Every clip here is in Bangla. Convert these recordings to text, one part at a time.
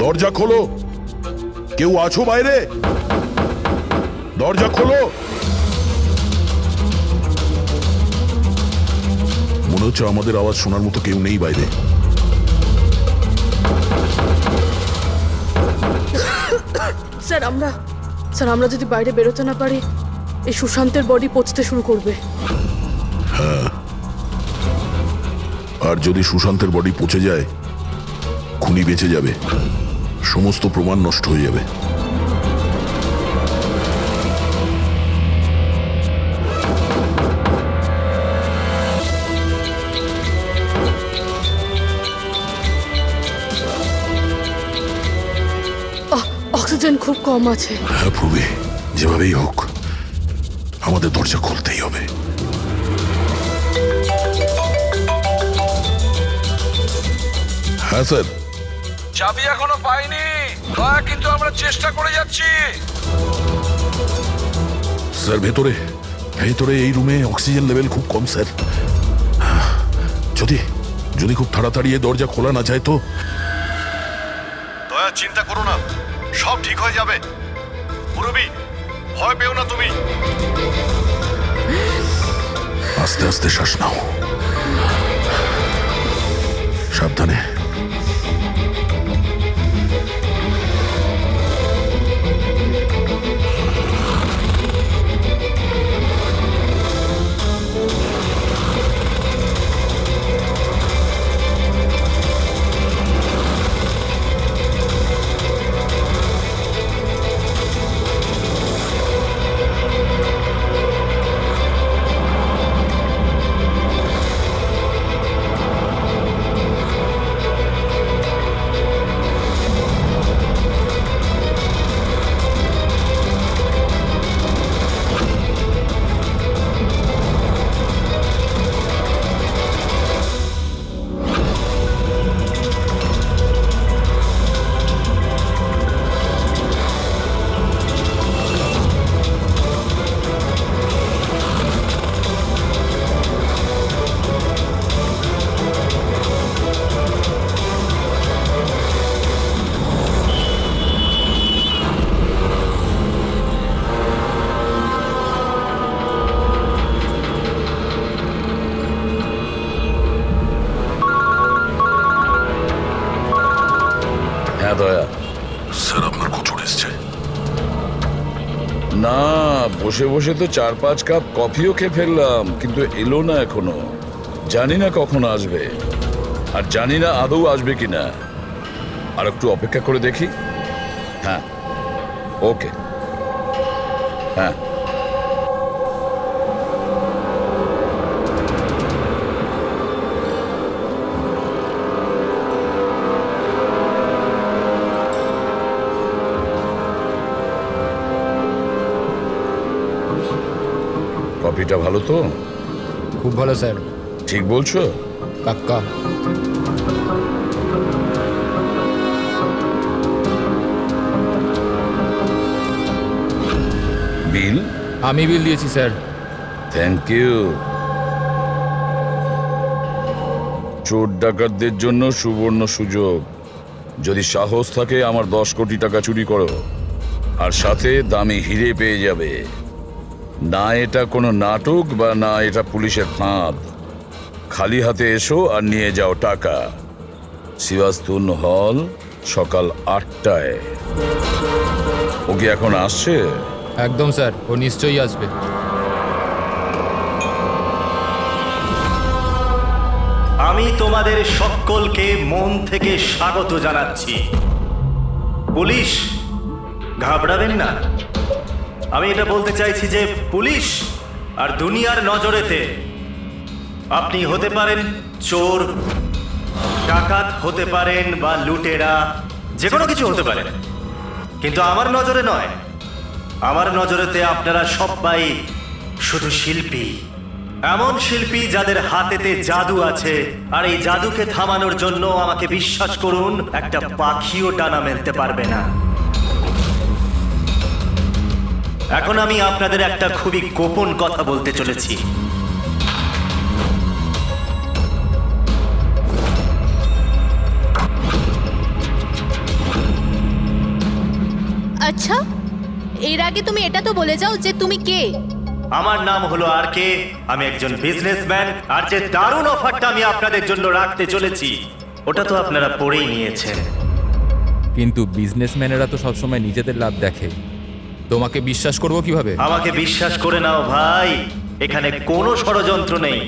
দরজা খোলো। কেউ আছো বাইরে? দরজা খোলো। মনে হচ্ছে আমাদের আওয়াজ শোনার মতো কেউ নেই বাইরে। স্যার আমরা যদি বাইরে বেরোতে না পারি, এই সুশান্তের বডি পচতে শুরু করবে। হ্যাঁ, আর যদি সুশান্তের বডি পচে যায়, খুনি বেঁচে যাবে, সমস্ত প্রমাণ নষ্ট হয়ে যাবে। অক্সিজেন খুব কম আছে। হ্যাঁ প্রবি, যেভাবেই হোক আমাদের দরজা খুলতেই হবে। হ্যাঁ স্যার। চাবি এখনো পাইনি, কিন্তু আমরা চেষ্টা করে যাচ্ছি। স্যার ভেতরে ভেতরে এই রুমে অক্সিজেন লেভেল খুব কম স্যার। যদি খুব তাড়াতাড়ি এই দরজা খোলা না যায় তো। দয়া, চিন্তা করো না, সব ঠিক হয়ে যাবে। মুরব্বি, ভয় পেও না তুমি। আস্তে আস্তে শ্বাস নাও, সাবধানে। দয়া, স্যার আপনার কোচর এসছে। না, বসে বসে তো 4-5 কাপ কফিও খেয়ে ফেললাম, কিন্তু এলো না এখনো। জানি না কখন আসবে, আর জানি না আদৌ আসবে কিনা। আর একটু অপেক্ষা করে দেখি। হ্যাঁ, ওকে। হ্যাঁ, কফিটা ভালো তো? খুব ভালো স্যার। ঠিক বলছো? কাক্কা। বিল? আমি বিল দিয়েছি স্যার। Thank you. চোর ডাকাতদের জন্য সুবর্ণ সুযোগ। যদি সাহস থাকে আমার 10 কোটি টাকা চুরি করো, আর সাথে দামি হিরে পেয়ে যাবে। না এটা কোনো নাটক, বা না এটা পুলিশের ফাঁদ। খালি হাতে এসো আর নিয়ে যাও টাকা। সিওয়াস্তুন হল, সকাল 8টায়। ও কি এখন আসছে? একদম স্যার, ও নিশ্চয়ই আসবে। আমি তোমাদের সকলকে মন থেকে স্বাগত জানাচ্ছি। পুলিশ, ঘাবড়াবেন না। আমি এটা বলতে চাইছি যে পুলিশ আর দুনিয়ার নজরেতে আপনি হতে পারেন চোর, ডাকাত হতে পারেন, বা লুটেরা, যে কোনো কিছু হতে পারেন, কিন্তু আমার নজরে নয়। আমার নজরেতে আপনারা সবাই শুধু শিল্পী। এমন শিল্পী যাদের হাতেতে জাদু আছে, আর এই জাদুকে থামানোর জন্য আমাকে বিশ্বাস করুন, একটা পাখিও ডানা মেলতে পারবে না। এখন আমি আপনাদের একটা খুবই গোপন কথা বলতে চলেছি। আচ্ছা, এর আগে তুমি এটা তো বলে যাও যে তুমি কে। আমার নাম হলো আর কে, আমি একজন বিজনেসম্যান। আর যে দারুণ অফারটা আমি আপনাদের জন্য রাখতে চলেছি ওটা তো আপনারা পড়েই নিয়েছেন। কিন্তু বিজনেসম্যানেরা তো সবসময় নিজেদের লাভ দেখে, তোমাকে বিশ্বাস করব কিভাবে? আমাকে বিশ্বাস করে নাও ভাই, এখানে কোনো ষড়যন্ত্র নেই।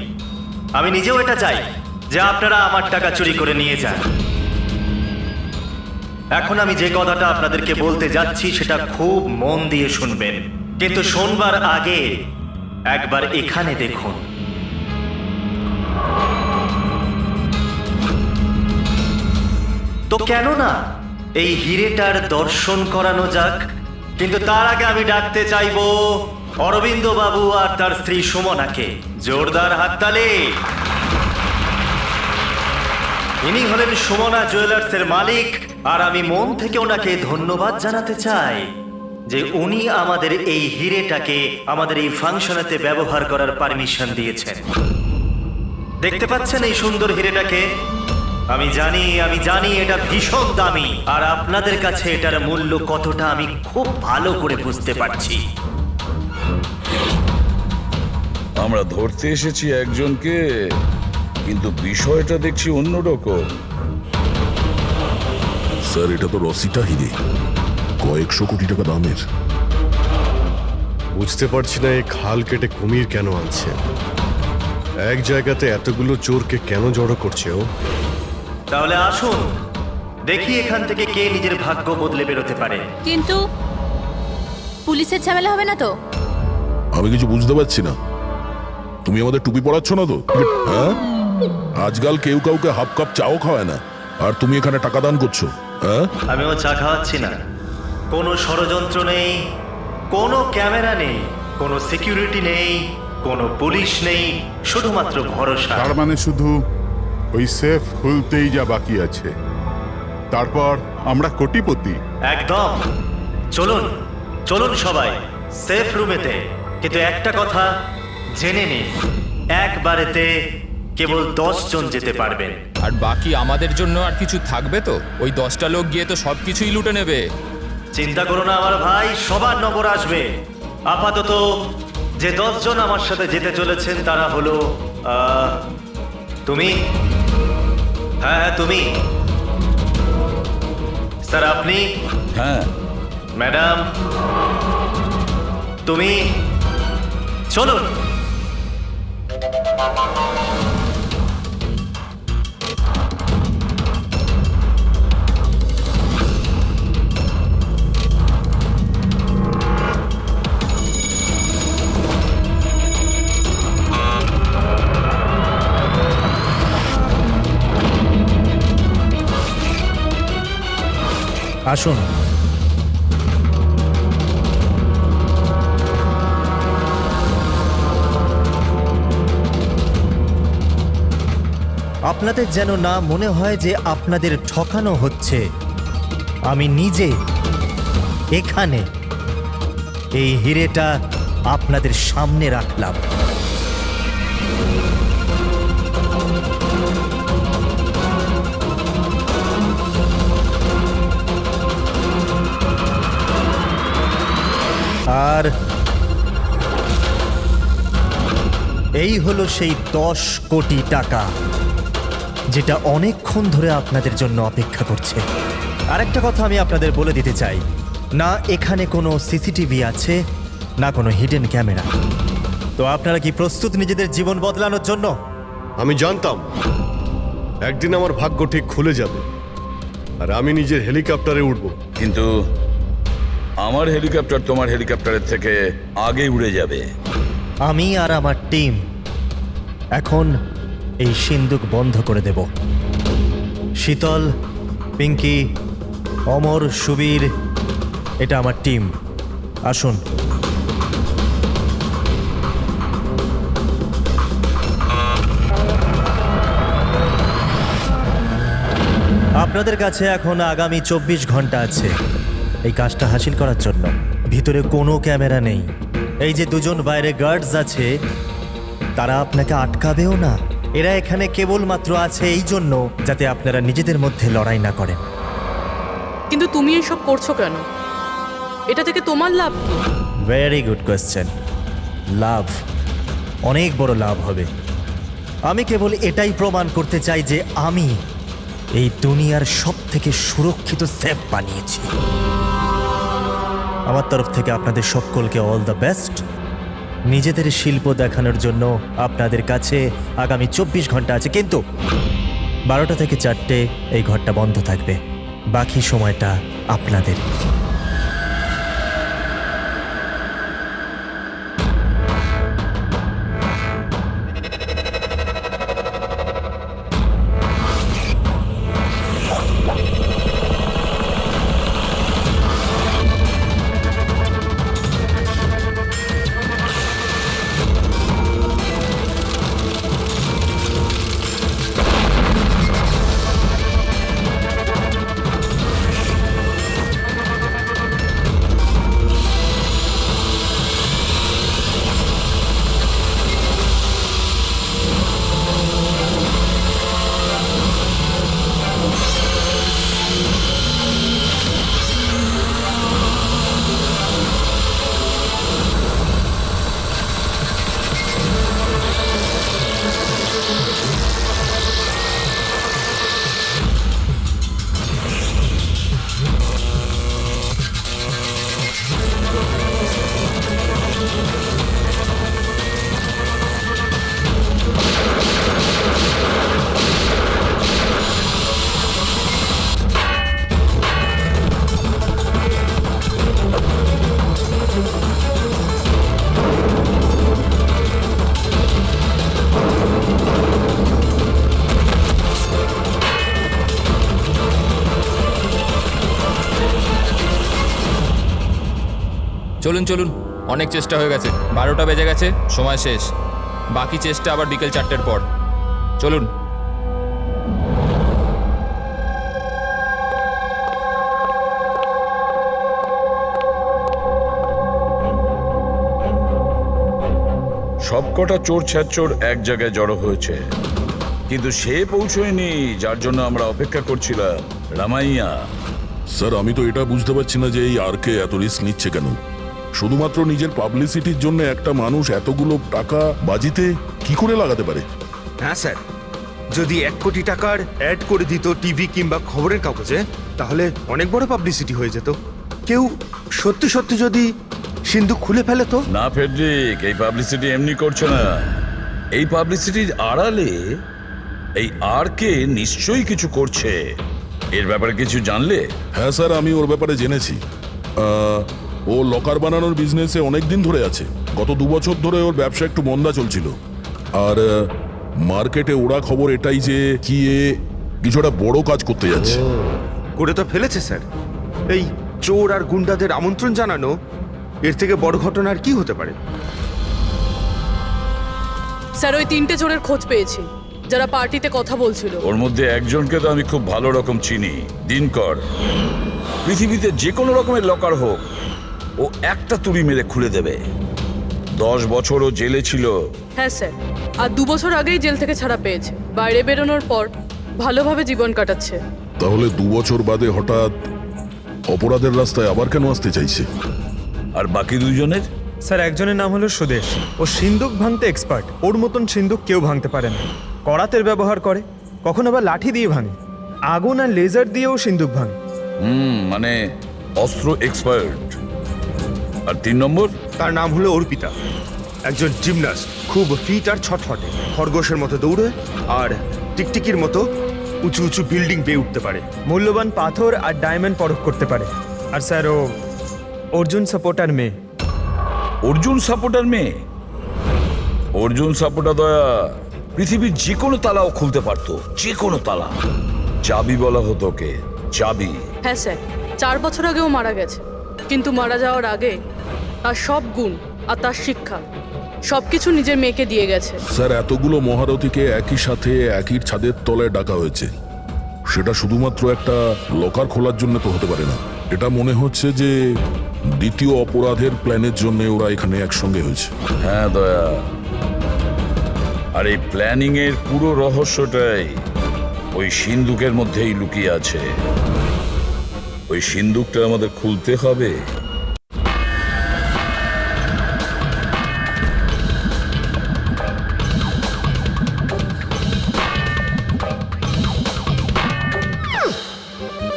আমি নিজেও এটা চাই যে আপনারা আমার টাকা চুরি করে নিয়ে যান। এখন আমি যে কথাটা আপনাদেরকে বলতে যাচ্ছি সেটা খুব মন দিয়ে শুনবেন, কিন্তু শোনবার আগে একবার এখানে দেখুন। তো কেন না এই হিরেটার দর্শন করানো যাক। কিন্তু তার আগে আমি ডাকতে চাইবো অরবিন্দ বাবু আর তার স্ত্রী সুমনাকে। জোরদার হাততালি। ইনি হলেন সুমনা জুয়েলার্সের মালিক, আর আমি মন থেকে ওনাকে ধন্যবাদ জানাতে চাই যে উনি আমাদের এই হিরেটাকে আমাদের এই ফাংশনেতে ব্যবহার করার পারমিশন দিয়েছেন। দেখতে পাচ্ছেন এই সুন্দর হিরেটাকে? আমি জানি এটা ভীষণ দামি, আর আপনাদের কাছে এটার মূল্য কতটা আমি খুব ভালো করে বুঝতে পারছি। আমরা ধরতে এসেছি একজনকে, কিন্তু বিষয়টা দেখছি অন্যরকম। স্যার, এটা তো রসিটা হিরে, কয়েকশো কোটি টাকা দামের। বুঝতে পারছি না এই খাল কেটে কুমির কেন আনছে। এক জায়গাতে এতগুলো চোরকে কেন জড়ো করছে ও? তাহলে আসুন দেখি এখান থেকে কে নিজের ভাগ্য বদলে বেরোতে পারে। কিন্তু পুলিশের ঝামেলা হবে না তো? আমি কিছু বুঝতে পারছি না। তুমি আমাদের টুপি পরাচ্ছ না তো? হ্যাঁ, আজকাল কেউ কাউকে হাফ কাপ চাও খাওয়ায় না, আর তুমি এখানে টাকা দান করছো। হ্যাঁ, আমিও চা খাওয়াচ্ছি না। কোনো ষড়যন্ত্র নেই, কোনো ক্যামেরা নেই, কোনো সিকিউরিটি নেই, কোনো পুলিশ নেই, শুধুমাত্র ভরসা। তার মানে শুধু ওই সেফ খুলতেই যা বাকি আছে, তারপর আমরা কোটিপতি। একদম। চলুন চলুন সবাই সেফ রুমেতে। কিন্তু একটা কথা জেনে নিন, একবারেতে কেবল 10 জন যেতে পারবেন। আর বাকি আমাদের জন্য আর কিছু থাকবে তো? ওই 10টা লোক গিয়ে তো সব কিছুই লুটে নেবে। চিন্তা করো না আমার ভাই, সবার নগর আসবে। আপাতত যে 10 জন আমার সাথে যেতে চলেছেন তারা হলো তুমি, হ্যাঁ তুমি, স্যার আপনি, হ্যাঁ, ম্যাডাম তুমি। চলুন। আসুন। আপনাদের যেন না মনে হয় যে আপনাদের ঠকানো হচ্ছে। আমি নিজে এখানে এই হিরেটা আপনাদের সামনে রাখলাম। আর এই হলো সেই 10 কোটি টাকা যেটা অনেকক্ষণ ধরে আপনাদের জন্য অপেক্ষা করছে। আরেকটা কথা আমি আপনাদের বলে দিতে চাই, না এখানে কোনো সিসিটিভি আছে, না কোনো হিডেন ক্যামেরা। তো আপনারা কি প্রস্তুত নিজেদের জীবন বদলানোর জন্য? আমি জানতাম একদিন আমার ভাগ্য ঠিক খুলে যাবে, আর আমি নিজের হেলিকপ্টারে উঠব। কিন্তু আমার হেলিকপ্টার তোমার হেলিকপ্টারের থেকে আগে উড়ে যাবে। আমি আর আমার টিম এখন এই সিন্দুক বন্ধ করে দেব। শীতল, পিঙ্কি, অমর, সুবীর, এটা আমার টিম। আসুন। আপনাদের কাছে এখন আগামী 24 ঘন্টা আছে এই কাজটা হাসিল করার জন্য। ভিতরে কোনো ক্যামেরা নেই। এই যে দুজন বাইরে গার্ডস আছে, তারা আপনাকে আটকাবেও না। এরা এখানে কেবলমাত্র আছে এই জন্য যাতে আপনারা নিজেদের মধ্যে লড়াই না করেন। কিন্তু তুমি এসব করছো কেন? এটা থেকে তোমার লাভ কি? Very good question. লাভ, অনেক বড় লাভ হবে। আমি কেবল এটাই প্রমাণ করতে চাই যে আমি এই দুনিয়ার সব থেকে সুরক্ষিত সেফ বানিয়েছি। আমার তরফ থেকে আপনাদের সকলকে অল দ্য বেস্ট। নিজেদের শিল্প দেখানোর জন্য আপনাদের কাছে আগামী 24 ঘন্টা আছে, কিন্তু 12টা থেকে 4টে এই ঘরটা বন্ধ থাকবে। বাকি সময়টা আপনাদের। চলুন চলুন, অনেক চেষ্টা হয়ে গেছে। 12টা বেজে গেছে, সময় শেষ। বাকি চেষ্টা আবার বিকেল 4টের পর। চলুন। সবকটা চোর ছ্যাচোর এক জায়গায় জড়ো হয়েছে, কিন্তু সে পৌঁছয়নি যার জন্য আমরা অপেক্ষা করছিলাম। রামাইয়া। স্যার আমি তো এটা বুঝতে পারছি না যে এই আরকে এত রিস্ক নিচ্ছে কেন। শুধুমাত্র নিজের পাবলিসিটির জন্য একটা মানুষ এতগুলো টাকা বাজিতে কি করে লাগাতে পারে? হ্যাঁ স্যার, যদি 1 কোটি টাকার অ্যাড করে দিত টিভি কিংবা খবরের কাগজে, তাহলে অনেক বড় পাবলিসিটি হয়ে যেত। কেউ সত্যি সত্যি যদি সিন্ধুক খুলে ফেলে তো? না ফেডরিক, এই পাবলিসিটি এমনি করছে না। এই পাবলিসিটির আড়ালে এই আরকে নিশ্চয়ই কিছু করছে। এর ব্যাপারে কিছু জানলে? হ্যাঁ স্যার, আমি ওর ব্যাপারে জেনেছি। ও লকার বানানোর বিজনেসে অনেক দিন ধরে আছে। গত 2 বছর ধরে ওর ব্যবসা একটু মন্দা চলছিল। আর মার্কেটে ওরা খবর এটাই যে কি এ কিছু একটা বড় কাজ করতে যাচ্ছে। করে তো ফেলেছে স্যার। এই চোর আর গুন্ডাদের আমন্ত্রণ জানানো, এর থেকে বড় ঘটনা আর কি হতে পারে? স্যার ওই 3টে চোরের খোঁজ পেয়েছি যারা পার্টিতে কথা বলছিল। ওর মধ্যে একজনকে তো আমি খুব ভালো রকম চিনি, দিনকর। পৃথিবীতে যে কোনো রকমের লকার হোক, ও একটা তুড়ি মেরে খুলে দেবে। 10 বছর ও জেলে ছিল। হ্যাঁ স্যার, আর 2 বছর আগেই জেল থেকে ছাড়া পেয়েছে। বাইরে বেরোনোর পর ভালোভাবে জীবন কাটাচ্ছে। তাহলে 2 বছর বাদে হঠাৎ অপরাধের রাস্তায় আবার কেন আসতে চাইছে? আর বাকি দুজনের? স্যার একজনের নাম হলো সুদেশ। ও সিন্দুক ভাঙতে এক্সপার্ট। ওর মতন সিন্দুক কেউ ভাঙতে পারে না। করাতের ব্যবহার করে, কখনো আবার লাঠি দিয়ে ভাঙে, আগুন আর লেজার দিয়েও সিন্দুক ভাঙে। মানে অস্ত্র এক্সপার্ট। আর 3 নম্বর? তার নাম হলো অর্পিতা, একজন জিমনাস্ট। খুব ফিট আর ছটফটে, খরগোশের মতো দৌড়ে আর টিকটিকির মতো উঁচু উঁচু বিল্ডিং বেয়ে উঠতে পারে। মূল্যবান পাথর আর ডায়মন্ড পরখ করতে পারে। আর স্যার ও অর্জুন সাপোর্টার মেয়ে। অর্জুন সাপোর্টার মেয়ে? অর্জুন সাপোর্টার দয়া পৃথিবীর যে কোনো তালাও খুলতে পারতো, যে কোনো তালা। চাবি বলা হতো ওকে, চাবি। হ্যাঁ স্যার, 4 বছর আগেও মারা গেছে। কিন্তু মারা যাওয়ার আগে তার সব গুণ আর তার শিক্ষা সবকিছু নিজের মেয়েকে দিয়ে গেছে। স্যার এতগুলো মহারথীকে একই সাথে একই ছাদের তলায় ডাকা হয়েছে, সেটা শুধুমাত্র একটা লকার খোলার জন্য তো হতে পারে না। এটা মনে হচ্ছে যে দ্বিতীয় অপরাধের প্ল্যানের জন্য ওরা এখানে একসঙ্গে হয়েছে। হ্যাঁ দয়া, আর এই প্ল্যানিং এর পুরো রহস্যটাই ওই সিন্দুকের মধ্যেই লুকিয়ে আছে। ওই সিন্দুকটা আমাদের খুলতে হবে।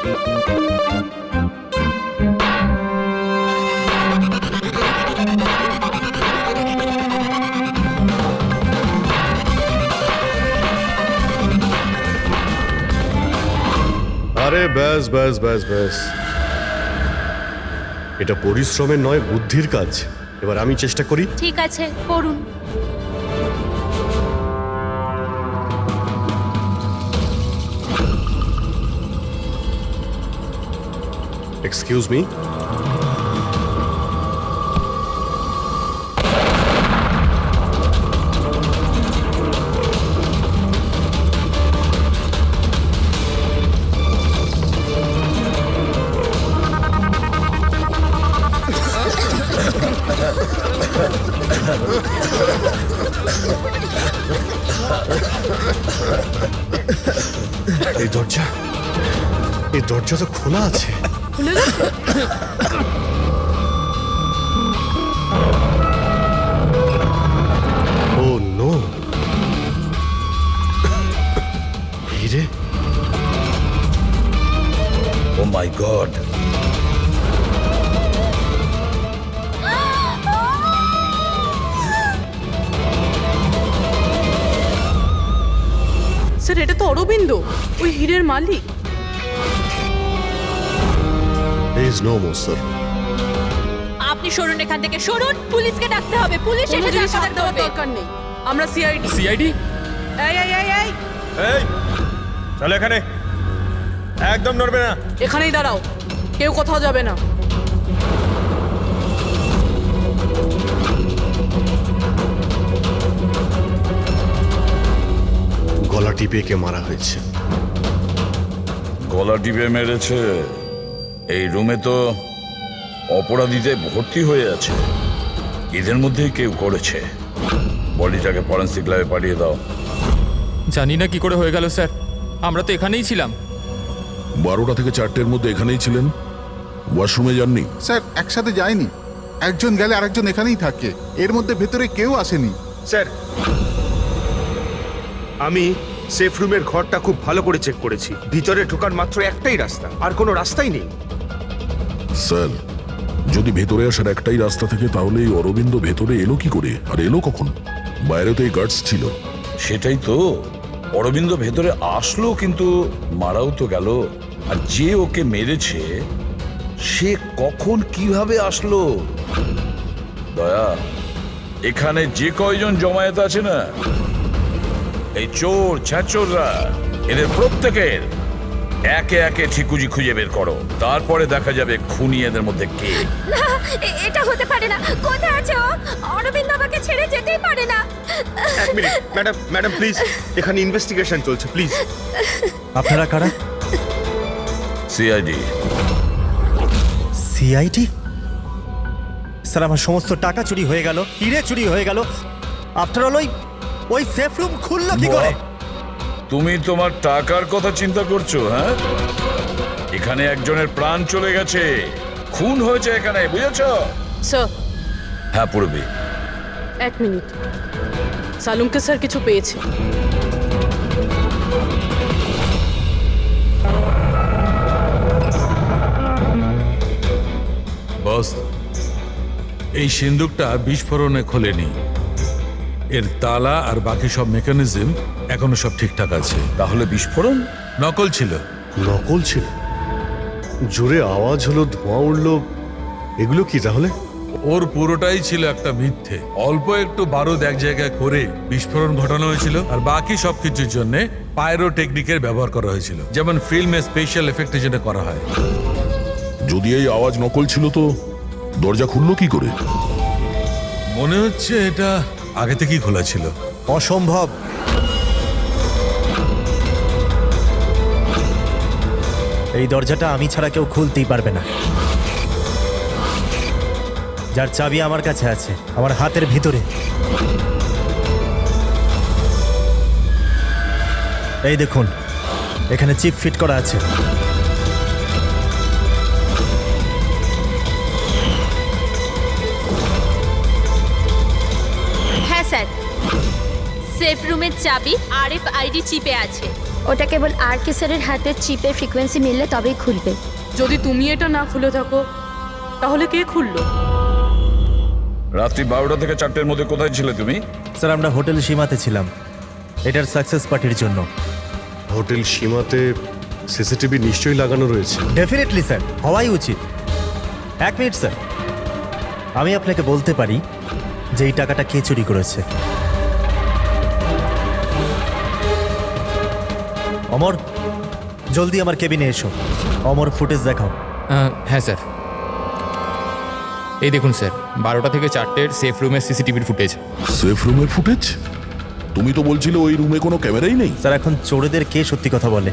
আরে ব্যাস ব্যাস ব্যাস ব্যাস, এটা পরিশ্রমের নয়, বুদ্ধির কাজ। এবার আমি চেষ্টা করি। ঠিক আছে, করুন। এক্সকিউজ মি, এই দরজা তো খোলা আছে। খুলে গেছে? ও নো, হিরে, ও মাই গড, স্যার এটা তো অরবিন্দ, ওই হীরের মালিক। Is no more sir. আপনি সরুন এখান থেকে, সরুন। পুলিশকে ডাকতে হবে, পুলিশ কোনো এসে জিনিস দেখা হাত দেওয়ার করবে। দরকার নেই, আমরা সিআইডি। সিআইডি? এই এই এই এই, এই চলো এখানে, একদম নড়বে না। এখানেই দাঁড়াও, কেউ কোথাও যাবে না। গলা টিপে কে মারা হয়েছে? গলা টিপে মেরেছে। এই রুমে তো অপরাধীদের ভর্তি হয়ে আছে, এদের মধ্যেই কেউ করেছে। বডিটাকে ফরেন্সিক ল্যাবে পাঠিয়ে দাও। জানি না কি করে হয়ে গেল স্যার, আমরা তো এখানেই ছিলাম। 12টা থেকে 4টের মধ্যে এখানেই ছিলেন, ওয়াশরুমে যাননি? স্যার একসাথে যায়নি, একজন গেলে আরেকজন এখানেই থাকে, এর মধ্যে ভেতরে কেউ আসেনি। স্যার, আমি সেফ রুমের ঘরটা খুব ভালো করে চেক করেছি। ভিতরে ঢোকার মাত্র একটাই রাস্তা, আর কোনো রাস্তাই নেই। স্যার, যদি ভেতরে আসার একটাই রাস্তা থেকে তাহলে এই অরবিন্দ ভেতরে এলো কি করে, আর এলো কখন? বাইরে তো এই গার্ডস ছিল। সেটাই তো, অরবিন্দ ভেতরে আসলো কিন্তু মারাও তো গেল। আর যে ওকে মেরেছে সে কখন কিভাবে আসলো? দয়া, এখানে যে কয়জন জমায়েত আছে না, এই চোর ছ্যাচোররা, এদের প্রত্যেকের একে একে ঠিকুজি খুঁজে বের করো, তারপরে দেখা যাবে খুনি এদের মধ্যে কে। না, এটা হতে পারে না। কোথায় আছে ও? অরবিন্দ আমাকে ছেড়ে যেতেই পারে না। এক মিনিট, ম্যাডাম প্লিজ, এখানে ইনভেস্টিগেশন চলছে, প্লিজ। আপনারা কারা? সিআইডি। সিআইডি? স্যার আমার সমস্ত টাকা চুরি হয়ে গেল, হিরে চুরি হয়ে গেল। আফটার অল ওই সেফ রুম খুললো কি করে? তুমি তোমার টাকার কথা চিন্তা করছো? হ্যাঁ, এখানে একজনের প্রাণ চলে গেছে, খুন হয়েছে এখানে, বুঝেছো? স্যার হ্যাঁ পড়বে। 1 মিনিট, সালুমকে স্যার কিছু পেয়েছে। বস, এই সিন্দুকটা বিস্ফোরণে খোলেনি, এর তালা আর বাকি সব মেকানিজম এখনো সব ঠিকঠাক আছে। তাহলে বিস্ফোরণ নকল ছিল। নকল ছিল? জোরে আওয়াজ হলো, ধোঁয়া উঠলো, এগুলো কি তাহলে? ওর পুরোটাই ছিল একটা মিথ্যে। অল্প একটু বারুদ এক জায়গায় করে বিস্ফোরণ ঘটানো হয়েছিল, আর বাকি সবকিছুর জন্য পাইরো টেকনিকের ব্যবহার করা হয়েছিল, যেমন ফিল্মে স্পেশাল এফেক্টের জন্য করা হয়। যদি এই আওয়াজ নকল ছিল তো দরজা খুললো কি করে? মনে হচ্ছে এটা আগে থেকেই খোলা ছিল। অসম্ভব। এই দরজাটা আমি ছাড়া কেউ খুলতেই পারবে না। যার চাবি আমার কাছে আছে, আমার হাতের ভিতরে। এই দেখুন, এখানে চিপ ফিট করা আছে। হ্যাঁ স্যার, সেফ রুমের চাবি RFID চিপে আছে। ওটা কেবল আর কে স্যারের হাতের চিপের ফ্রিকোয়েন্সি মিললে তবেই খুলবে। যদি তুমি এটা না খুলে থাকো তাহলে কে খুললো? রাত্রি 12টা থেকে 4টের মধ্যে কোথায় ছিলে তুমি? স্যার আমরা হোটেল সীমাতে ছিলাম এটার সাকসেস পার্টির জন্য। হোটেল সীমাতে সিসিটিভি নিশ্চয়ই লাগানো রয়েছে। ডেফিনেটলি স্যার, হওয়াই উচিত। 1 মিনিট স্যার, আমি আপনাকে বলতে পারি যে এই টাকাটা কে চুরি করেছে। অমর, জলদি আমার কেবিনে এসো। অমর, ফুটেজ দেখাও। হ্যাঁ স্যার, এই দেখুন স্যার 12টা থেকে 4টের সেফ রুমের সিসিটিভির ফুটেজ। সেফ রুমের ফুটেজ? তুমি তো বলছিলে ওই রুমে কোনো ক্যামেরাই নেই। স্যার এখন চোরেদের কে সত্যি কথা বলে?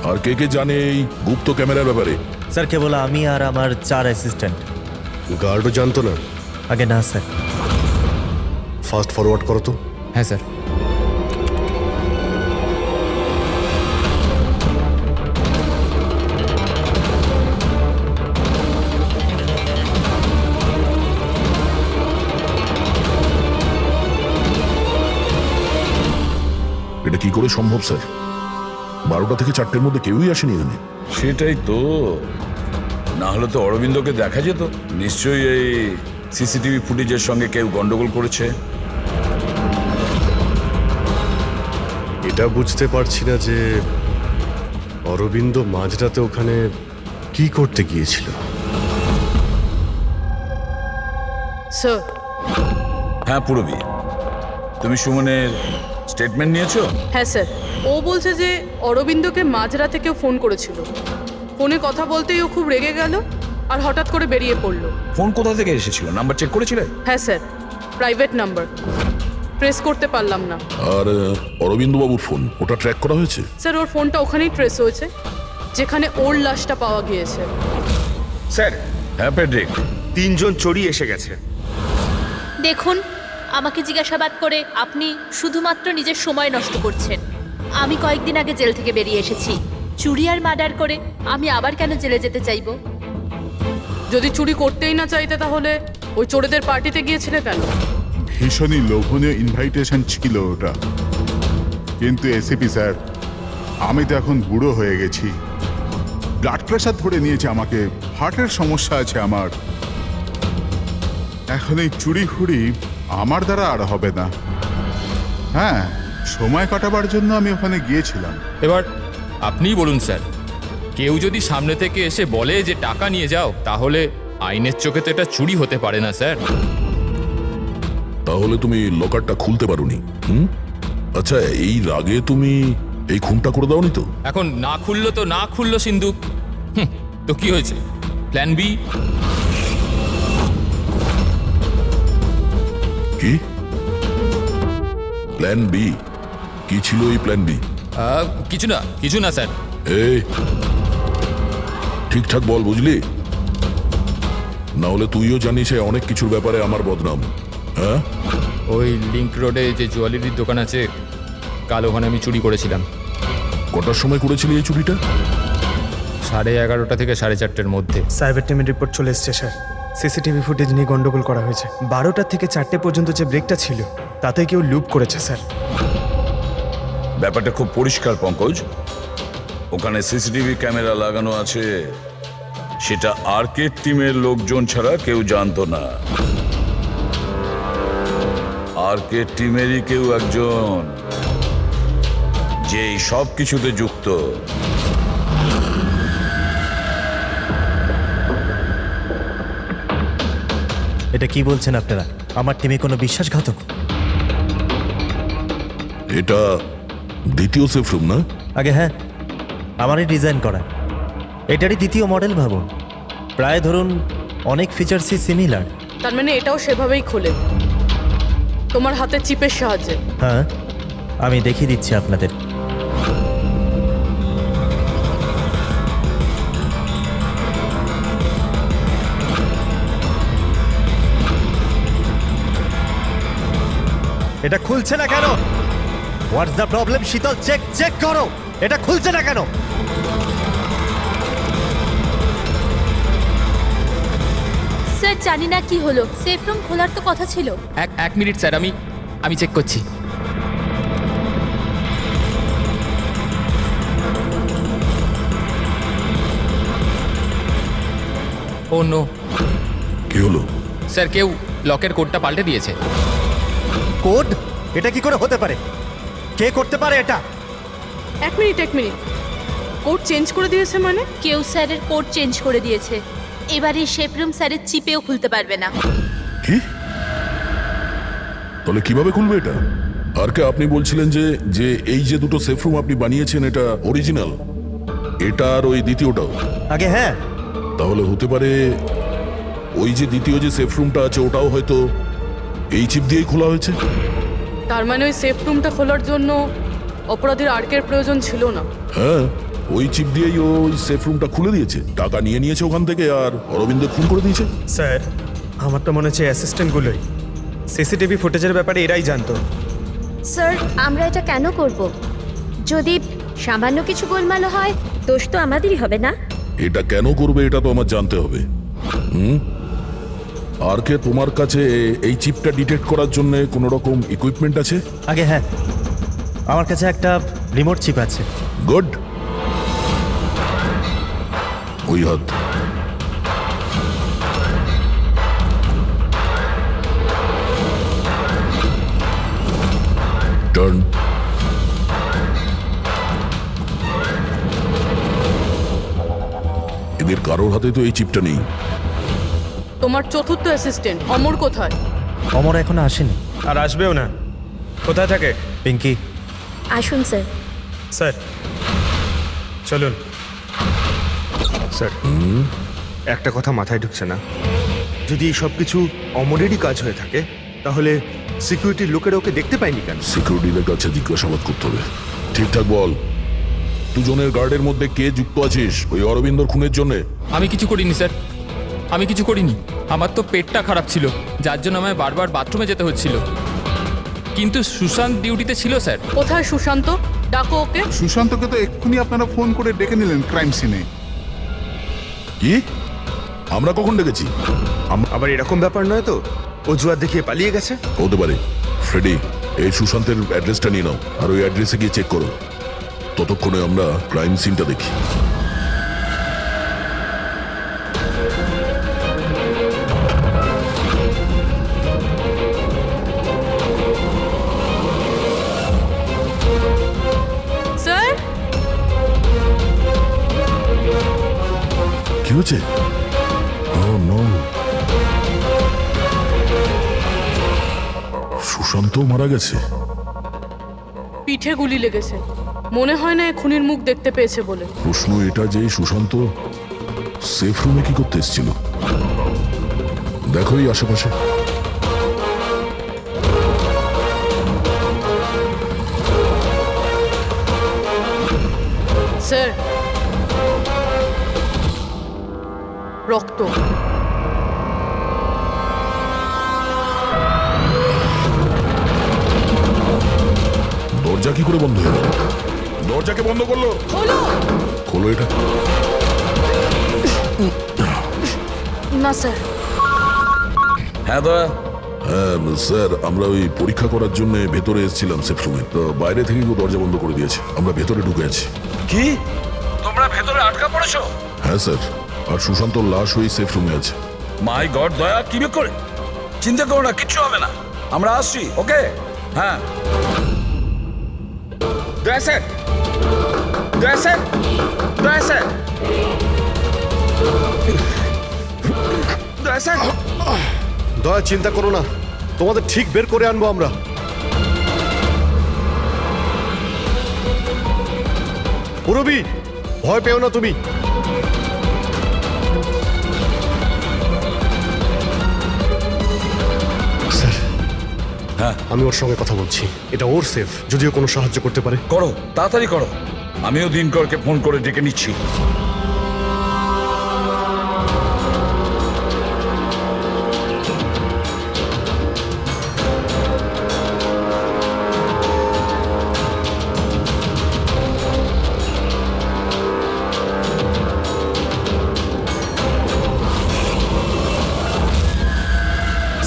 আর কে কে জানে এই গুপ্ত ক্যামেরার ব্যাপারে? স্যার কেবল আমি আর আমার 4 অ্যাসিস্ট্যান্ট। গার্ডও জানতো না? আগে না স্যার। ফাস্ট ফরওয়ার্ড করো তো। হ্যাঁ স্যার। এটা কি করে সম্ভব স্যার? 12টা থেকে 4টের মধ্যে কেউই আসেনি এখানে। সেটাই তো, না হলে তো অরবিন্দকে দেখা যেত। নিশ্চয়ই এই সিসিটিভি ফুটেজের সঙ্গে কেউ গন্ডগোল করেছে। এটা বুঝতে পারছি না যে অরবিন্দ মাঝরাতে ওখানে কি করতে গিয়েছিল। স্যার, হ্যাঁ পুরবি, তুমি সুমনের স্টেটমেন্ট নিয়েছো? হ্যাঁ স্যার, ও বলছে যে অরবিন্দকে মাঝরাতে কেউ ফোন করেছিল। ফোনে কথা বলতেই ও খুব রেগে গেল আর হঠাৎ করে বেরিয়ে পড়লো। ফোন কোথা থেকে এসেছিল? নাম্বার চেক করেছিলে? হ্যাঁ স্যার, প্রাইভেট নাম্বার, ট্রেস করতে পারলাম না। আর অরবিন্দ বাবুর ফোন, ওটা ট্র্যাক করা হয়েছে? স্যার ওর ফোনটা ওখানেই ট্রেস হয়েছে যেখানে ওর লাশটা পাওয়া গিয়েছে। স্যার, হ্যাঁ প্যাড্রিক। 3 জন চোরই এসে গেছে। দেখুন, আমাকে জিজ্ঞাসাবাদ করে আপনি শুধুমাত্র নিজের সময় নষ্ট করছেন। আমি কয়েকদিন আগে জেল থেকে বেরিয়ে এসেছি। চুরি আর মার্ডার করে আমি আবার কেন জেলে যেতে চাইবো? যদি চুরি করতেই না চাইতে তাহলে ওই চোরেদের পার্টিতে গিয়েছিলে কেন? ভীষণই লোভনীয় ইনভাইটেশন ছিল ওটা, কিন্তু এসিপি স্যার আমি তো এখন বুড়ো হয়ে গেছি। ব্লাড প্রেশার ধরে নিয়েছে আমাকে, হার্টের সমস্যা আছে আমার। এখন এই চুরি ফুরি আমার দ্বারা আর হবে না। হ্যাঁ, সময় কাটাবার জন্য আমি ওখানে গিয়েছিলাম। এবার আপনিই বলুন স্যার, কেউ যদি সামনে থেকে এসে বলে যে টাকা নিয়ে যাও, তাহলে আইনের চোখে তো এটা চুরি হতে পারে না স্যার। তাহলে তুমি লকারটা খুলতে পারোনি? আচ্ছা, এই রাগে তুমি এই খুনটা করে দাওনি তো? এখন না খুললো সিন্ধুক। তো কি হয়েছে? Plan B? কি প্ল্যান বি? কি ছিল এই প্ল্যান বি? কিছু না স্যার। এই ঠিকঠাক বল, বুঝলি? না হলে তুইও জানিস অনেক কিছুর ব্যাপারে আমার বদনাম। হ্যাঁ, ওই লিংক রোডে যে জুয়েলারির দোকান আছে, কাল ওখানে আমি চুরি করেছিলাম। কটার সময় করেছিলি এই চুরিটা? 11:30 থেকে 4:30-এর মধ্যে। সাইবার টিমের রিপোর্ট চলে এসছে স্যার। সিসিটিভি ফুটেজ নিয়ে গন্ডগোল করা হয়েছে। 12টা থেকে 4টে পর্যন্ত যে ব্রেকটা ছিল তাতে কেউ লুপ করেছে স্যার। ব্যাপারটা খুব পরিষ্কার পঙ্কজ। ওখানে সিসিটিভি ক্যামেরা লাগানো আছে, সেটা আর্কেড টিমের লোকজন ছাড়া কেউ জানতো না। আর্কেড টিমেরই কেউ একজন যে সব কিছুতে যুক্ত। এটা কি বলছেন আপনারা? আমার টিমে কোনো বিশ্বাসঘাতক? এটা দ্বিতীয় সেফ রুম না? আগে হ্যাঁ, আমারই ডিজাইন করা। এটারই দ্বিতীয় মডেল ভাবুন। প্রায় ধরুন অনেক ফিচার্সই সিমিলার। তার মানে এটাও সেভাবেই খোলে, তোমার হাতের চিপের সাহায্যে? হ্যাঁ, আমি দেখিয়ে দিচ্ছি আপনাদের। এটা খুলছে না কেন? What's the problem? শীতল, চেক করো, এটা খুলছে না কেন? স্যার জানি না কি হলো, সেফ রুম খোলার তো কথা ছিল। এক মিনিট স্যার, আমি আমি চেক করছি। ও নো কি হলো? স্যার, কেউ লকের কোডটা পাল্টে দিয়েছে। কোড? এটা কি করে হতে পারে? কে করতে পারে এটা? এক মিনিট কোড চেঞ্জ করে দিয়েছে মানে? কেউ স্যারের কোড চেঞ্জ করে দিয়েছে। এবার এই শেপ রুম স্যারের চিপেও খুলতে পারবে না। কি? তাহলে কিভাবে খুলবে এটা? আর কে আপনি বলছিলেন যে যে এই যে দুটো সেফ রুম আপনি বানিয়েছেন এটা অরিজিনাল, এটা আর ওই দ্বিতীয়টাও? আগে হ্যাঁ। তাহলে হতে পারে ওই যে দ্বিতীয় যে সেফ রুমটা আছে ওটাও হয়তো এই চিপ দিয়েই খোলা হয়েছে। তার মানে ওই সেফ রুমটা খোলার জন্য অপরাধীর আর্কের প্রয়োজন ছিল না। হ্যাঁ, ওই চিপ দিয়েই ওই সেফ রুমটা খুলে দিয়েছে, টাকা নিয়ে নিয়েছে ওখান থেকে আর অরবিন্দ খুন করে দিয়েছে। স্যার, আমার তো মনে হচ্ছে অ্যাসিস্ট্যান্টগুলোই সিসিটিভি ফুটেজের ব্যাপারে এরাই জানতো। স্যার, আমরা এটা কেন করব? যদি সামান্য কিছু গোলমাল হয় দোষ তো আমাদেরই হবে না? এটা কেন করবে এটা তো আমার জানতে হবে। আর কে তোমার কাছে এই চিপটা ডিটেক্ট করার জন্য কোনো রকম ইকুইপমেন্ট আছে? আগে হ্যাঁ, আমার কাছে একটা রিমোট চিপ আছে। গুড। ওই হাত। টার্ন। এদের কারোর হাতে তো এই চিপটা নেই। তোমার চতুর্থ অ্যাসিস্ট্যান্ট অমর কোথায়? অমর এখনো আসেনি। আর আসবেও না। কোথায় থাকে? পিঙ্কি। আসুন স্যার। স্যার চলুন। স্যার, একটা কথা মাথায় ঢুকছে না। যদি এই সব কিছু অমরেরই কাজ হয়ে থাকে তাহলে সিকিউরিটির লোকেরা ওকে দেখতে পায়নি কেন? সিকিউরিটিদের কাছে জিজ্ঞাসাবাদ করতে হবে। ঠিকঠাক বল, দুজনের গার্ডের মধ্যে কে যুক্ত আছিস ওই অরবিন্দর খুনের জন্য? আমি কিছু করিনি স্যার, আমি কিছু করিনি। আমার তো পেটটা খারাপ ছিল, যার জন্য আমায় বারবার বাথরুমে যেতে হচ্ছিল। কিন্তু সুশান্ত ডিউটিতে ছিল স্যার। কোথায় সুশান্ত? ডাকো ওকে। সুশান্তকে তো এক্ষুনি আপনারা ফোন করে ডেকে নিলেন ক্রাইম সিনে। কি? আমরা কখন ডেকেছি? আবার এরকম ব্যাপার নয় তো অজুহাত দেখিয়ে পালিয়ে গেছে? হতে পারে। ফ্রেডি, এই সুশান্তের অ্যাড্রেসটা নিয়ে নাও আর ওই অ্যাড্রেসে গিয়ে চেক করো। ততক্ষণে আমরা ক্রাইম সিনটা দেখি। স্যার, কি হয়েছে? Oh, no. সুশান্ত মারা গেছে। পিঠে গুলি লেগেছে। মনে হয় না এ খুনির মুখ দেখতে পেয়েছে বলে। প্রশ্ন এটা যে সুশান্ত সেফ রুমে কি করতে এসেছিল? দেখো এই আশেপাশে। স্যার, রক্ত। দরজা কি করে বন্ধ হলো? দরজাকে বন্ধ করলো? হলো খোলো এটা। না স্যার। হ্যাঁ দয়া। হ্যাঁ স্যার, আমরা ওই পরীক্ষা করার জন্য ভেতরে এসেছিলাম সেফ রুমে, তো বাইরে থেকে কেউ দরজা বন্ধ করে দিয়েছে। আমরা ভেতরে ঢুকে আছি। কি? তোমরা ভেতরে আটকা পড়েছো? হ্যাঁ স্যার, আর সুশান্তর লাশ ওই সেফ রুমে আছে। মাই গড দয়া, কি করে? চিন্তা করো না, কিচ্ছু হবে না, আমরা আসছি। ওকে? হ্যাঁ। দয়া স্যার, দয়া স্যার, দয়া স্যার, দয়া স্যার। দয়া, চিন্তা করো না, তোমাদের ঠিক বের করে আনবো আমরা। পুরবি, ভয় পেও না তুমি। স্যার, হ্যাঁ, আমি ওর সঙ্গে কথা বলছি। এটা ওর সেফ, যদিও কোনো সাহায্য করতে পারে। করো, তাড়াতাড়ি করো। আমিও দিনকরকে ফোন করে ডেকে নিচ্ছি।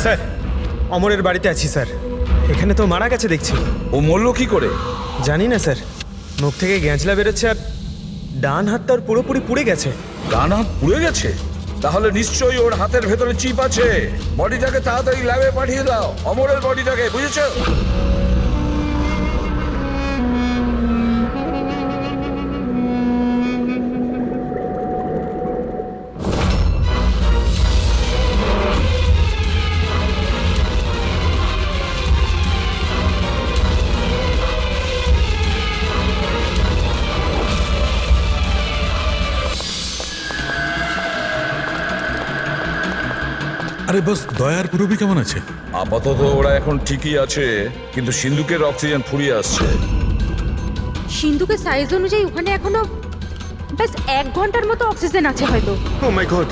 স্যার, অমরের বাড়িতে আছি স্যার। এখানে তো মারা গেছে দেখছি। ও মরলো কি করে? জানি না স্যার, মুখ থেকে গ্যাঁজলা বেরোচ্ছে আর ডান হাত তার পুরোপুরি পুড়ে গেছে। ডান হাত পুড়ে গেছে? তাহলে নিশ্চয়ই ওর হাতের ভেতরে চিপ আছে। বডিটাকে তাড়াতাড়ি ল্যাবে পাঠিয়ে দাও, অমরের বডিটাকে, বুঝেছো? আরে বস, দয়ার পুরবি কেমন আছে? আপাতত ওরা এখন ঠিকই আছে, কিন্তু সিন্ধুকের অক্সিজেন ফুরিয়ে আসছে। সিন্ধুকের সাইজ অনুযায়ী ওখানে এখনো ব্যাস 1 ঘন্টার মতো অক্সিজেন আছে হয়তো। ও মাই গড,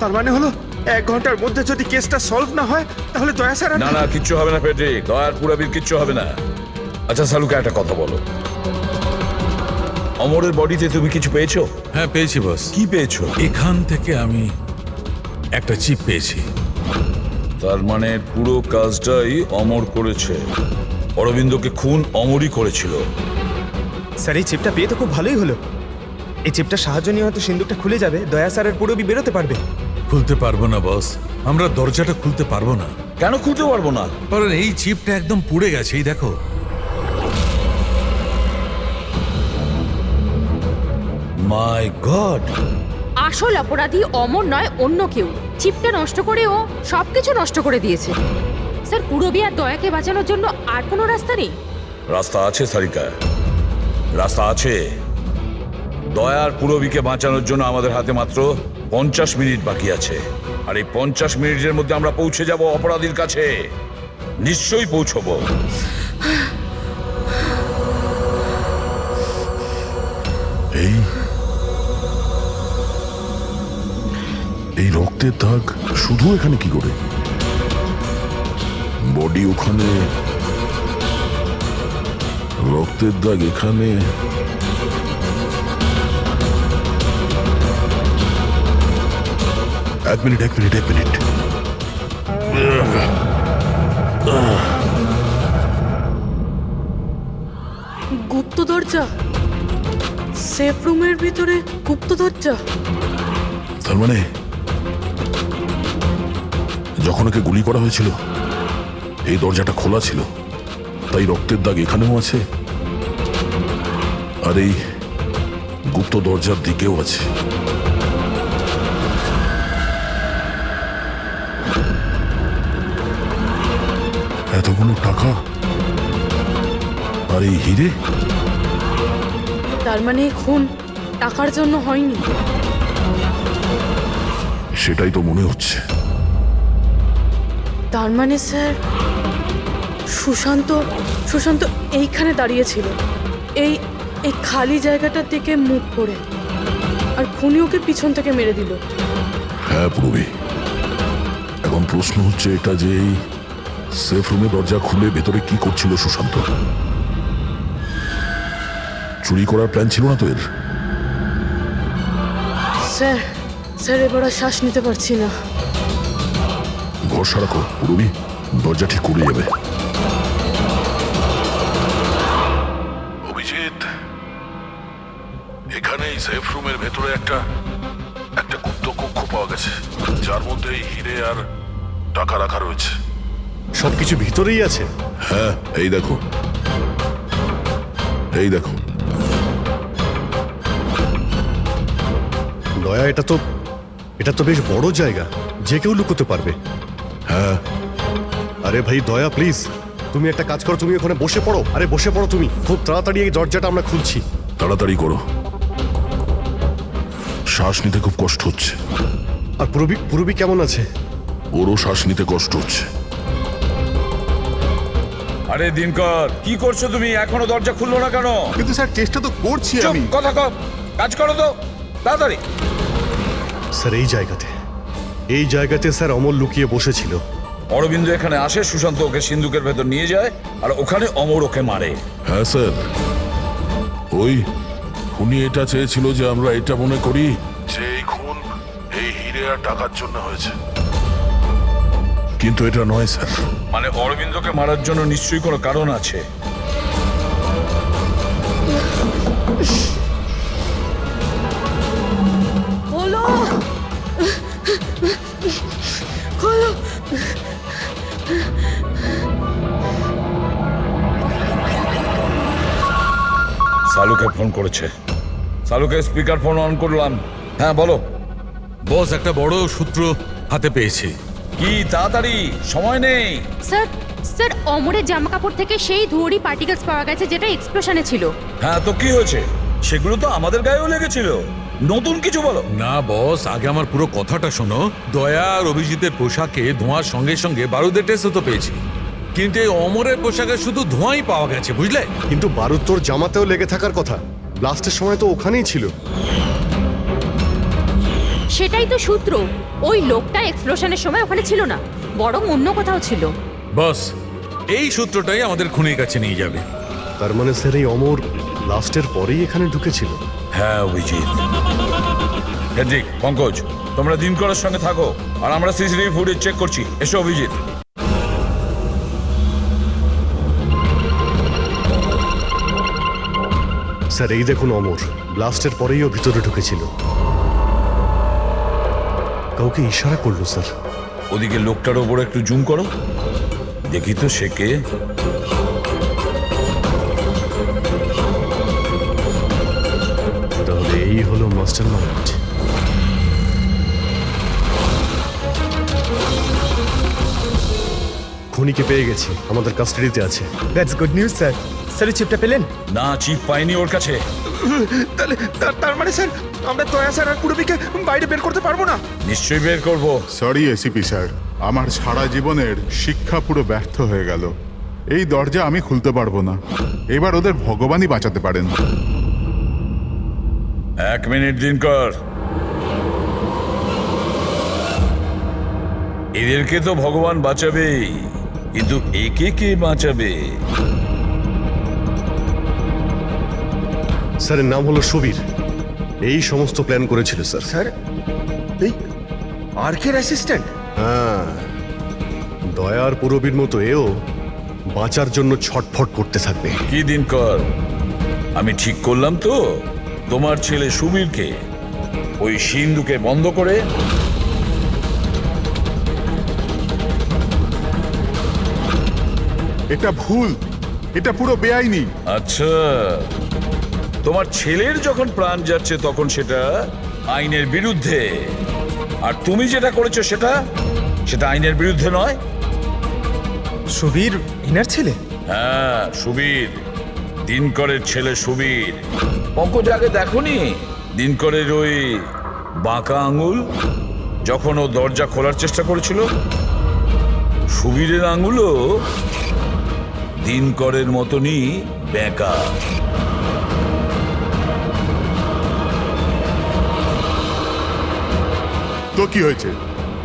তার মানে হলো 1 ঘন্টার মধ্যে যদি কেসটা সলভ না হয় তাহলে দয়া স্যার না না, কিচ্ছু হবে না পেট্রিক, দয়ার পুরাবির কিচ্ছু হবে না। আচ্ছা সালুকা, একটা কথা বলো, অমরের বডিতে তুমি কিছু পেয়েছো? হ্যাঁ পেয়েছি বস। কি পেয়েছো? এখান থেকে আমি একটা চিপ পেয়েছি। তার মানে পুরো কাজটাই অমর করেছে। অরবিন্দকে খুন অমরই করেছিল। স্যার এই চিপটা পেয়ে তো খুব ভালোই হলো। এই চিপটার সাহায্য নিয়ে হয়তো সিন্ধুকটা খুলে যাবে, দয়া স্যারের পুরবি বেরোতে পারবে। খুলতে পারবো না বস, আমরা দরজাটা খুলতে পারবো না। কেন খুলতে পারবো না? কারণ এই চিপটা একদম পুড়ে গেছে, এই দেখো। মাই গড! আসল অপরাধী অমর নয়, অন্য কেউ। চিপটা নষ্ট করে ও সবকিছু নষ্ট করে দিয়েছে। স্যার, পুরবি আর দয়াকে বাঁচানোর জন্য আর কোনো রাস্তা নেই? রাস্তা আছে সারিকা, রাস্তা আছে। দয়ার পুরবিকে বাঁচানোর জন্য আমাদের হাতে মাত্র 50 মিনিট বাকি আছে। আর এই 50 মিনিটের মধ্যে আমরা পৌঁছে যাব অপরাধীর কাছে। নিশ্চয়ই পৌঁছবো। এই রক্তের দাগ শুধু এখানে কি করে? বডি ওখানে, রক্তের দাগ এখানে। এক মিনিট। গুপ্ত দরজা, সেফ রুমের ভিতরে গুপ্ত দরজা। তার মানে যখন ওকে গুলি করা হয়েছিল এই দরজাটা খোলা ছিল, তাই রক্তের দাগ এখানেও আছে আর এই গুপ্ত দরজার দিকেও আছে। এতগুলো টাকা আর এই হিরে, তার মানে এই খুন টাকার জন্য হয়নি। সেটাই তো মনে হচ্ছে। তার মানে স্যার সুশান্ত এইখানে দাঁড়িয়েছিল, এই এই খালি জায়গাটার দিকে মুখ করে, আর খুনি ওকে পিছন থেকে মেরে দিল। হ্যাঁ পুরবি, এখন প্রশ্ন হচ্ছে এটা যে এই সেফ রুমে দরজা খুলে ভেতরে কি করছিল সুশান্ত? চুরি করার প্ল্যান ছিল না তো এর? স্যার এবার আর শ্বাস নিতে পারছি না। ভরসা রাখো পুরবি, দরজা ঠিক করে যাবে। অভিজিৎ, এখানে এই সেফ রুমের ভেতরে একটা গুপ্ত কক্ষ পাওয়া গেছে, যার মধ্যে এই হিরে আর টাকা রাখা রয়েছে। সবকিছু ভিতরেই আছে? হ্যাঁ, এই দেখো। দয়া, এটা তো বেশ বড় জায়গা, যে কেউ লুকোতে পারবে। হ্যাঁ। আরে ভাই দয়া, প্লিজ তুমি একটা কাজ করো, তুমি ওখানে বসে পড়ো। আরে বসে পড়ো তুমি, খুব তাড়াতাড়ি এই দরজাটা আমরা খুলছি। তাড়াতাড়ি করো, শ্বাস নিতে খুব কষ্ট হচ্ছে। আর পুরবি কেমন আছে? ওরও শ্বাস নিতে কষ্ট হচ্ছে। আরে দিনকর, কি করছো তুমি? এখনো দরজা খুললো না কেন? কিন্তু স্যার চেষ্টা তো করছি চুপ, আমি। কথা কম, কাজ করো তো তাড়াতাড়ি। স্যার এই জায়গাতে স্যার অমর লুকিয়ে বসেছিল। অরবিন্দ এখানে আসে, সুশান্ত ওকে সিন্ধুকের ভেতর নিয়ে যায়, আর ওখানে অমর ওকে মারে। হ্যাঁ স্যার, ওই খুনি এটা চেয়েছিল যে আমরা এটা মনে করি যে এই খুন এই হিরে আর টাকার জন্য হয়েছে, কিন্তু এটা নয় স্যার। মানে অরবিন্দকে মারার জন্য নিশ্চয়ই কোনো কারণ আছে। খোলো খোলো। সালুকে ফোন করেছে। সালুকে স্পিকার ফোন অন করলাম। হ্যাঁ বলো। বস, একটা বড় সূত্র হাতে পেয়েছি। কি তাড়াতাড়ি, সময় নেই। স্যার স্যার অমরের জামা কাপড় থেকে সেই ধুয়োরি পার্টিকেলস পাওয়া গেছে যেটা এক্সপ্লোশনে ছিল। হ্যাঁ তো কি হয়েছে? সেগুলো তো আমাদের গায়েও লেগেছিল। নতুন কিছু বলো। না বস, আগে আমার পুরো কথাটা শোনো। দয়া আর অভিজিতের পোশাকে ধোঁয়ার সঙ্গে সঙ্গে বারুদের টেস্টও তো পেয়েছি, কিন্তু এই অমরের পোশাকে শুধু ধোঁয়াই পাওয়া গেছে, বুঝলে? কিন্তু বারুদ তোর জামাতেও লেগে থাকার কথা। ব্লাস্টের সময় তো ওখানেই ছিল। সেটাই তো সূত্র। ওই লোকটা এক্সপ্লোশনের সময় ওখানে ছিল না, বরং অন্য কোথাও ছিল। বস, এই সূত্রটাই আমাদের খুনির কাছে নিয়ে যাবে। তার মানে স্যার এই অমর ব্লাস্টের পরেই এখানে ঢুকেছিল। হ্যাঁ অভিজিৎ। হেড্রিক, পঙ্কজ, তোমরা দিনকরের সঙ্গে থাকো আর আমরা সিসিটিভি ফুটেজ চেক করছি। এসো অভিজিৎ। স্যার এই দেখুন অমর ব্লাস্টের পরেই ও ভিতরে ঢুকেছিল। কাউকে ইশারা করলো স্যার। ওদিকে লোকটার ওপর একটু জুম করো, দেখি তো সে কে। তাহলে এই হলো মাস্টার মাইন্ড। খুনিকে পেয়ে গেছি, আমাদের কাস্টাডিতে আছে। That's good news sir. Sir এই চিপটা পেলেন? না, চিপ পাইনি ওর কাছে। তাহলে তার মানে স্যার আমরা দয়া স্যার আর পুরবিকে বাইরে বের করতে পারবো না? নিশ্চয়ই বের করবো। সরি এসিপি স্যার, আমার সারা জীবনের শিক্ষা পুরো ব্যর্থ হয়ে গেল। এই দরজা আমি খুলতে পারবো না। এবার ওদের ভগবানই বাঁচাতে পারেন। 1 মিনিট দিনকর। এদেরকে তো ভগবান বাঁচাবেই, কিন্তু একে কে বাঁচাবে? স্যারের নাম হলো সুবীর। এই সমস্ত প্ল্যান করেছিল স্যার। স্যার এই আর্কের অ্যাসিস্ট্যান্ট? হ্যাঁ, দয়ার পুরবীর মতো এও বাঁচার জন্য ছটফট করতে থাকবে। কি দিনকর, আমি ঠিক করলাম তো? তোমার ছেলে সুবীরকে ওই সিন্ধুকে বন্ধ করে এটা ভুল, এটা পুরো বেআইনি। আচ্ছা, তোমার ছেলের যখন প্রাণ যাচ্ছে তখন সেটা আইনের বিরুদ্ধে, আর তুমি যেটা করেছো সেটা আইনের বিরুদ্ধে নয়। সুবীর ইনার ছেলে? হ্যাঁ, সুবীর, দিনকরের ছেলে সুবীর। পঙ্কজ আগে দেখোনি দিনকরের ওই বাঁকা আঙুল যখন ও দরজা খোলার চেষ্টা করেছিল? সুবীরের আঙুলও দিনকরের মতনই বেঁকা। তো কি হয়েছে?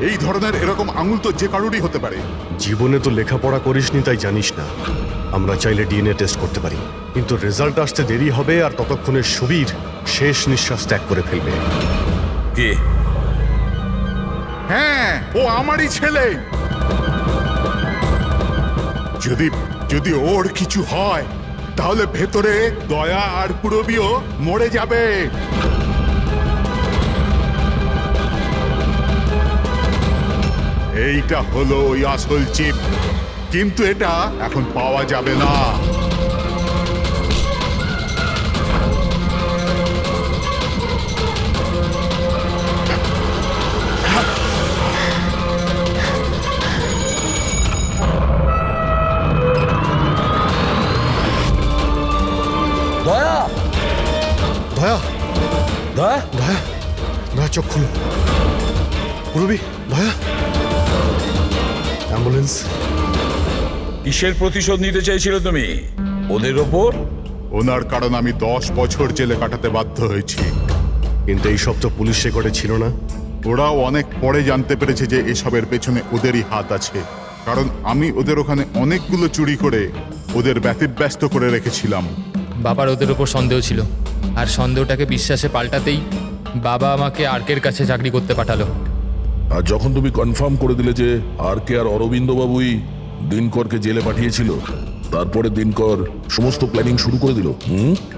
এই ধরনের এরকম আঙুল তো যে কারোরই হতে পারে। জীবনে তো লেখাপড়া করিসনি তাই জানিস না। আমরা চাইলে ডিএনএ টেস্ট করতে পারি, কিন্তু রেজাল্ট আসতে দেরি হবে আর ততক্ষণে সুবীর শেষ নিঃশ্বাস ত্যাগ করে ফেলবে। কে? হ্যাঁ, ও আমারই ছেলে। যদি ওর কিছু হয় তাহলে ভেতরে দয়া আর পুরবিও মরে যাবে। এইটা হলো ওই আসল চিপ, কিন্তু এটা এখন পাওয়া যাবে না। দয়া, দয়া, দয়া, দয়া, দয়া চোখ খুলো। পুরবী, দয়া, অ্যাম্বুলেন্স। কিসের প্রতিশোধ নিতে চাইছিল তুমি ওদের ওপর? ওনার কারণ আমি 10 বছর জেলে কাটাতে বাধ্য হয়েছি। কিন্তু এই সব তো পুলিশ রেকর্ডে ছিল না। ওরাও অনেক পরে জানতে পেরেছে যে এসবের পেছনে ওদেরই হাত আছে, কারণ আমি ওদের ওখানে অনেকগুলো চুরি করে ওদের ব্যতিব্যস্ত করে রেখেছিলাম। বাবার ওদের ওপর সন্দেহ ছিল, আর সন্দেহটাকে বিশ্বাসে পাল্টাতেই বাবা আমাকে আর্কের কাছে চাকরি করতে পাঠালো। আর যখন তুমি কনফার্ম করে দিলে যে আর কে আর অরবিন্দ বাবুই দিনকরকে জেলে পাঠিয়েছিল, তারপরে দিনকর সমস্ত প্ল্যানিং শুরু করে দিল।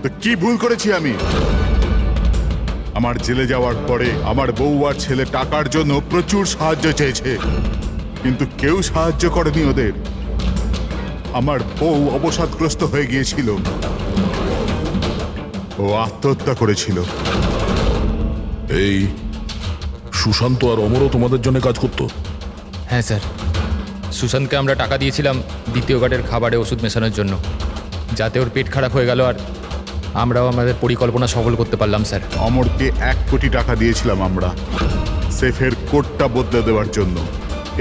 তো কি ভুল করেছি আমি? আমার জেলে যাওয়ার পরে আমার বউ আর ছেলে টাকার জন্য প্রচুর সাহায্য চেয়েছে, কিন্তু কেউ সাহায্য করেনি ওদের। আমার বউ অবসাদগ্রস্ত হয়ে গিয়েছিল, ও আত্মহত্যা করেছিল। এই সুশান্ত আর অমরও তোমাদের জন্য কাজ করতো? হ্যাঁ স্যার, সুশান্তকে আমরা টাকা দিয়েছিলাম দ্বিতীয় গার্ডের খাবারে ওষুধ মেশানোর জন্য, যাতে ওর পেট খারাপ হয়ে গেল আর আমরাও আমাদের পরিকল্পনা সফল করতে পারলাম স্যার। অমরকে 1 কোটি টাকা দিয়েছিলাম আমরা সেফের কোডটা বদলে দেওয়ার জন্য।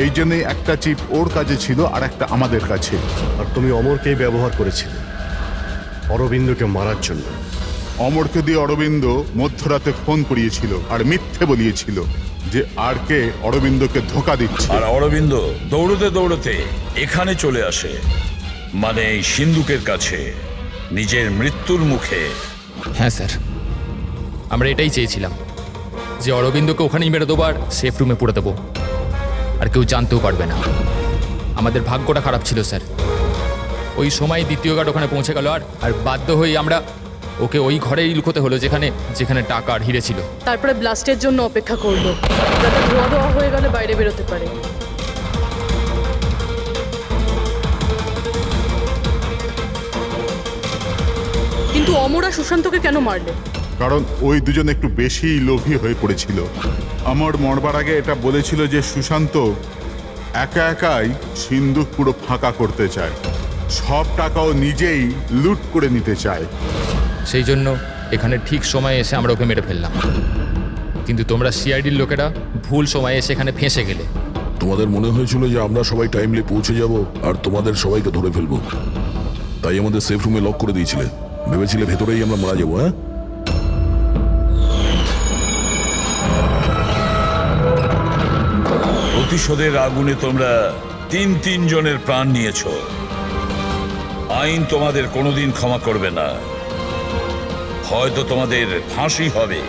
এই জন্যই একটা চিপ ওর কাছে ছিল আর একটা আমাদের কাছে। আর তুমি অমরকেই ব্যবহার করেছিলে অরবিন্দকে মারার জন্য। অমরকে দিয়ে অরবিন্দ মধ্যরাতে ফোন করিয়েছিল আর মিথ্যে বলিয়েছিল যে আর কে অরবিন্দকে ধোকা দিচ্ছে। আর অরবিন্দ দৌড়তে দৌড়তে এখানে চলে আসে, মানে এই সিন্ধুকের কাছে, নিজের মৃত্যুর মুখে। হ্যাঁ স্যার, আমরা এটাই চেয়েছিলাম যে অরবিন্দকে ওখানেই মেরে দেবো আর সেফ রুমে পুরে দেবো, আর কেউ জানতেও পারবে না। আমাদের ভাগ্যটা খারাপ ছিল স্যার, ওই সময় দ্বিতীয় গার্ড ওখানে পৌঁছে গেল আর বাধ্য হয়ে আমরা ওকে ওই ঘরেই লুকোতে হলো যেখানে যেখানে টাকা আর হিরে ছিল। তারপরে ব্লাস্টের জন্য অপেক্ষা করলো, যাতে ধোয়া ধোয়া হয়ে গেলে বাইরে বেরোতে পারে। কিন্তু অমরা সুশান্তকে কেন মারলে? কারণ ওই দুজন একটু বেশি লোভী হয়ে পড়েছিল। আমার মরবার আগে এটা বলেছিল যে সুশান্ত একা একাই সিন্ধুক পুরো ফাঁকা করতে চায়, সব টাকাও নিজেই লুট করে নিতে চায়। সেই জন্য এখানে ঠিক সময়ে এসে আমরা ওকে মেরে ফেললাম, কিন্তু তোমরা সিআইডির লোকেরা ভুল সময়ে এসে এখানে ফেঁসে গেলে। তোমাদের মনে হয়েছিল যে আমরা সবাই টাইমলি পৌঁছে যাব আর তোমাদের সবাইকে ধরে ফেলবো, তাই আমাদের সেফ রুমে লক করে দিয়েছিলে। ভেবেছিলে ভেতরেই আমরা মারা যাবো। হ্যাঁ, প্রতিশোধের আগুনে তোমরা 3 জনের প্রাণ নিয়েছ। আইন তোমাদের কোনোদিন ক্ষমা করবে না, হয়তো তোমাদের ফাঁসি হবে।